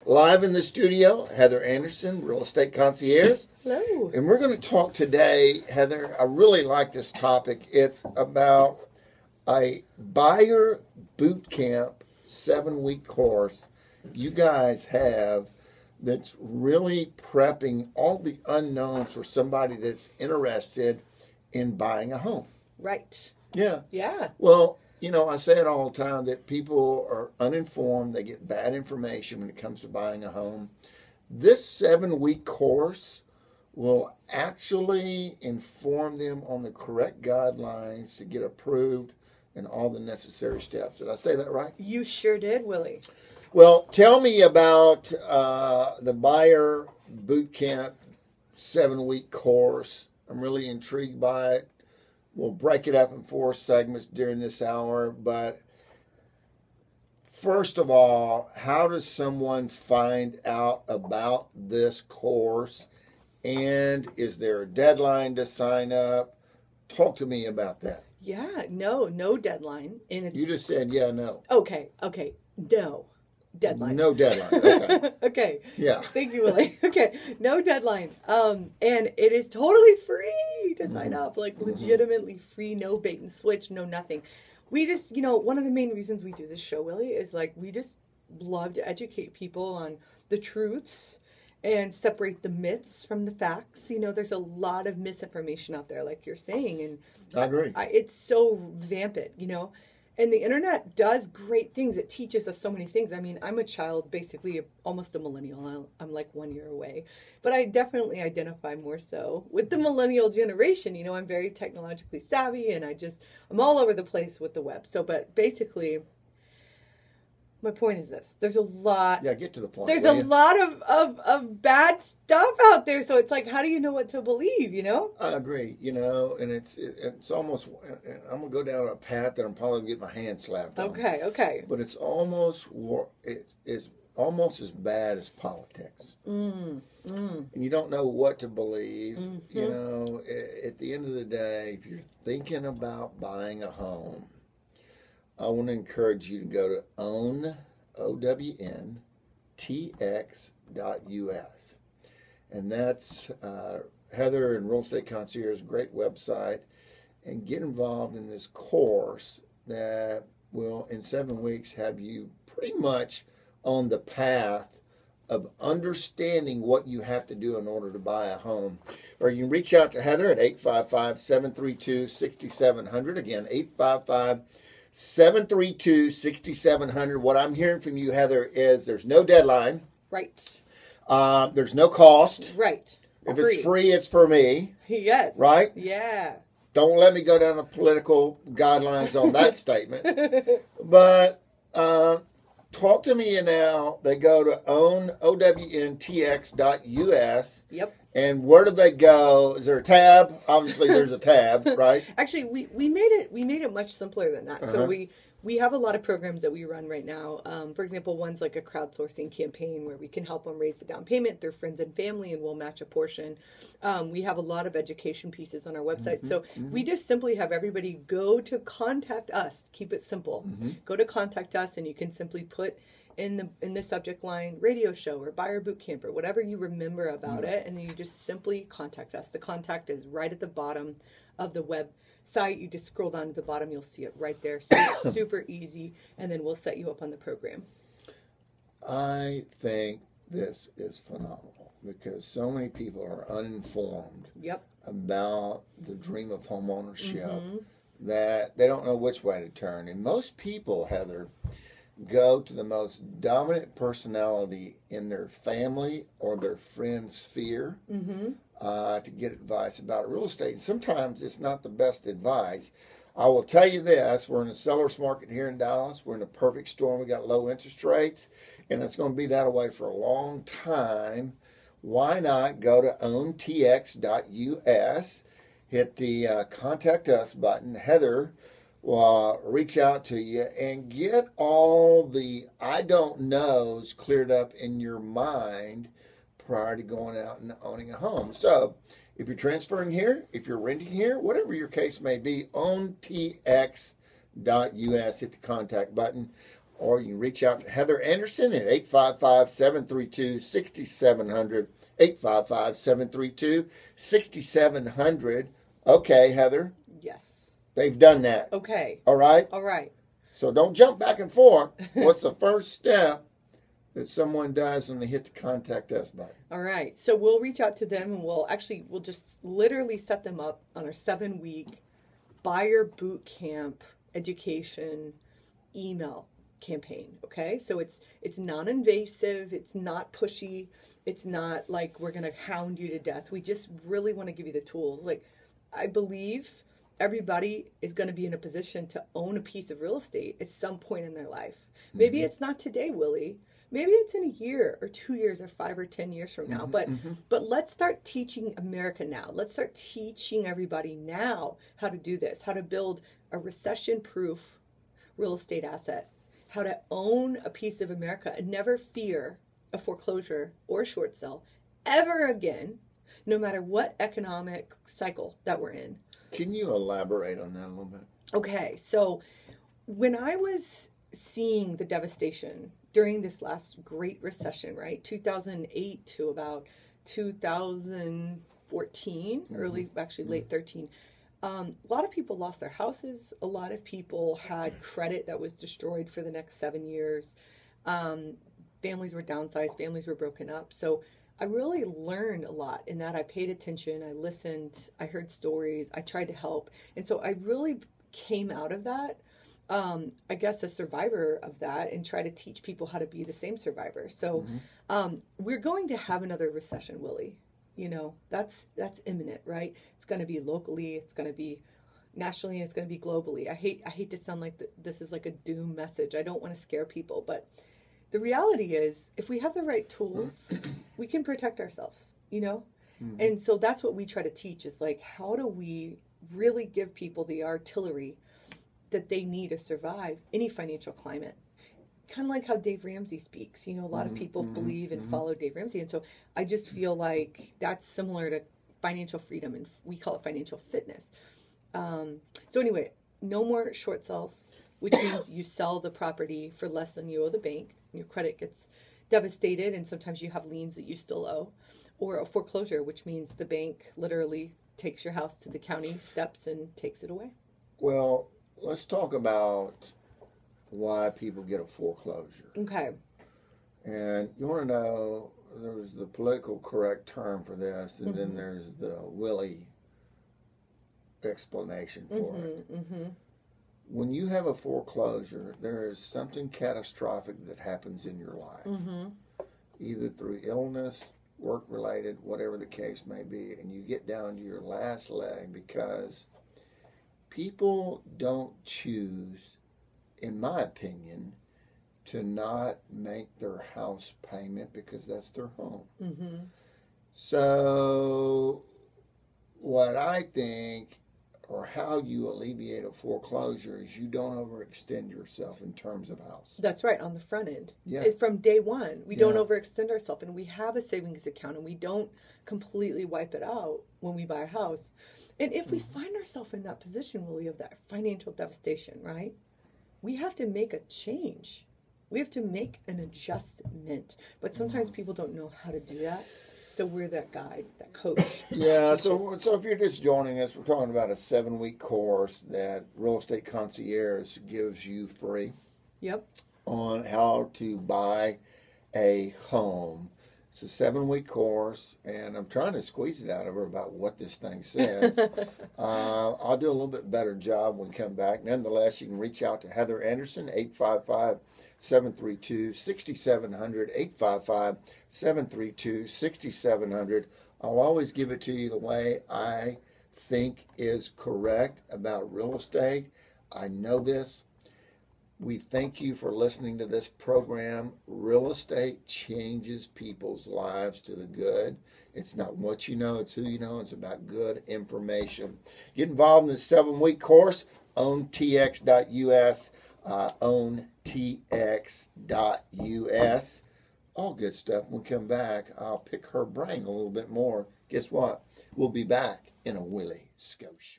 Live in the studio, Heather Anderson, Real Estate Concierge. Hello. And we're going to talk today, Heather, I really like this topic. It's about a Buyer Bootcamp 7-week course you guys have that's really prepping all the unknowns for somebody that's interested in buying a home. Right. Yeah. Yeah. Well, you know, I say it all the time that people are uninformed. They get bad information when it comes to buying a home. This 7-week course will actually inform them on the correct guidelines to get approved and all the necessary steps. Did I say that right? You sure did, Willie. Well, tell me about the Buyer Bootcamp 7-week course. I'm really intrigued by it. We'll break it up in 4 segments during this hour, but first of all, how does someone find out about this course, and is there a deadline to sign up? Talk to me about that. Yeah, no deadline. And it's You just said, yeah, no. Okay, no deadline. No deadline, okay. Okay. Yeah. Thank you, Willie. Okay, no deadline. And it is totally free to sign up, like legitimately free, no bait and switch, no nothing. We just, one of the main reasons we do this show, Willie, is like we just love to educate people on the truths and separate the myths from the facts. There's a lot of misinformation out there, like you're saying, and I agree. It's so vampant, And the internet does great things. It teaches us so many things. I mean, I'm a child, basically almost a millennial. I'm like 1 year away. But I definitely identify more so with the millennial generation. I'm very technologically savvy, and I'm all over the place with the web. But basically, my point is this. There's a lot. Yeah, get to the point. There's a lot of bad stuff out there. So it's like, how do you know what to believe, I agree, and it's almost, I'm going to go down a path that I'm probably going to get my hand slapped on. Okay. But it's almost as bad as politics. And you don't know what to believe. At the end of the day, if you're thinking about buying a home, I want to encourage you to go to owntx.us. And that's Heather and Real Estate Concierge's great website. And get involved in this course that will, in 7 weeks, have you pretty much on the path of understanding what you have to do in order to buy a home. Or you can reach out to Heather at 855-732-6700. Again, 855-732-6700. What I'm hearing from you, Heather, is there's no deadline. Right. There's no cost. Right. If it's free, it's for me. Yes. Right? Yeah. Don't let me go down the political guidelines on that statement. But talk to me now. They go to owntx.us. Yep. And where do they go? Is there a tab? Obviously, there's a tab, right? Actually, we made it much simpler than that. So we have a lot of programs that we run right now. For example, one's like a crowdsourcing campaign where we can help them raise the down payment through friends and family, and we'll match a portion. We have a lot of education pieces on our website. So we just simply have everybody go to contact us. Keep it simple. Go to contact us, and you can simply put in the subject line radio show or Buyer Bootcamp or whatever you remember about it, and then you just simply contact us. The contact is right at the bottom of the website. You just scroll down to the bottom, you'll see it right there. Super easy, and then we'll set you up on the program. I think this is phenomenal because so many people are uninformed about the dream of home ownership that they don't know which way to turn. And most people, Heather, go to the most dominant personality in their family or their friend sphere to get advice about real estate. And sometimes it's not the best advice. I will tell you this, we're in a seller's market here in Dallas. We're in a perfect storm. We got low interest rates, and it's going to be that way for a long time. Why not go to owntx.us, hit the contact us button. Heather will reach out to you and get all the I don't knows cleared up in your mind prior to going out and owning a home. So if you're transferring here, if you're renting here, whatever your case may be, owntx.us, hit the contact button. or you can reach out to Heather Anderson at 855-732-6700, 855-732-6700. Okay, Heather. Yes. They've done that. Okay. All right? All right. So don't jump back and forth. What's the first step that someone does when they hit the contact us button? All right. So we'll reach out to them, and we'll just literally set them up on our 7-week Buyer Bootcamp education email campaign. Okay. So it's non-invasive. It's not pushy. It's not like we're going to hound you to death. We just really want to give you the tools. Like, I believe everybody is going to be in a position to own a piece of real estate at some point in their life. Maybe it's not today, Willie. Maybe it's in a year or 2 years or 5 or 10 years from now. But let's start teaching America now. Let's start teaching everybody now how to do this, how to build a recession-proof real estate asset, how to own a piece of America and never fear a foreclosure or a short sale ever again, no matter what economic cycle that we're in. Can you elaborate on that a little bit? Okay, so when I was seeing the devastation during this last great recession, right, 2008 to about 2014, late 13, a lot of people lost their houses. A lot of people had credit that was destroyed for the next 7 years. Families were downsized. Families were broken up. So I really learned a lot in that. I paid attention. I listened. I heard stories. I tried to help. And so I really came out of that, I guess, a survivor of that, and try to teach people how to be the same survivor. So we're going to have another recession, Willie. You know, that's imminent, right? It's going to be locally. It's going to be nationally. And it's going to be globally. I hate to sound like this is like a doom message. I don't want to scare people, but the reality is, if we have the right tools, we can protect ourselves, you know? And so that's what we try to teach, is like, how do we really give people the artillery that they need to survive any financial climate? Kind of like how Dave Ramsey speaks. You know, a lot of people believe and follow Dave Ramsey. And so I just feel like that's similar to financial freedom, and we call it financial fitness. So anyway, no more short sales, which means you sell the property for less than you owe the bank. Your credit gets devastated, and sometimes you have liens that you still owe. Or a foreclosure, which means the bank literally takes your house to the county steps and takes it away. Well, let's talk about why people get a foreclosure. Okay. And you want to know, there's the political correct term for this, and then there's the Willie explanation for it. When you have a foreclosure, there is something catastrophic that happens in your life, either through illness, work-related, whatever the case may be, and you get down to your last leg, because people don't choose, in my opinion, to not make their house payment because that's their home. So what I think, or how you alleviate a foreclosure, is you don't overextend yourself in terms of house. That's right, on the front end. Yeah. From day one, we don't overextend ourselves, and we have a savings account, and we don't completely wipe it out when we buy a house. And if we find ourselves in that position, Willie, of that financial devastation, right, we have to make a change. We have to make an adjustment. But sometimes people don't know how to do that. So we're that guide, that coach. Yeah, so if you're just joining us, we're talking about a 7-week course that Real Estate Concierge gives you free. Yep. On how to buy a home. It's a 7-week course, and I'm trying to squeeze it out of her about what this thing says. I'll do a little bit better job when we come back. Nonetheless, you can reach out to Heather Anderson, 855-732-6700, 855-732-6700. I'll always give it to you the way I think is correct about real estate. I know this. We thank you for listening to this program. Real estate changes people's lives to the good. It's not what you know, it's who you know. It's about good information. Get involved in the 7-week course, owntx.us, owntx.us. All good stuff. When we come back, I'll pick her brain a little bit more. Guess what? We'll be back in a Willie Scotia.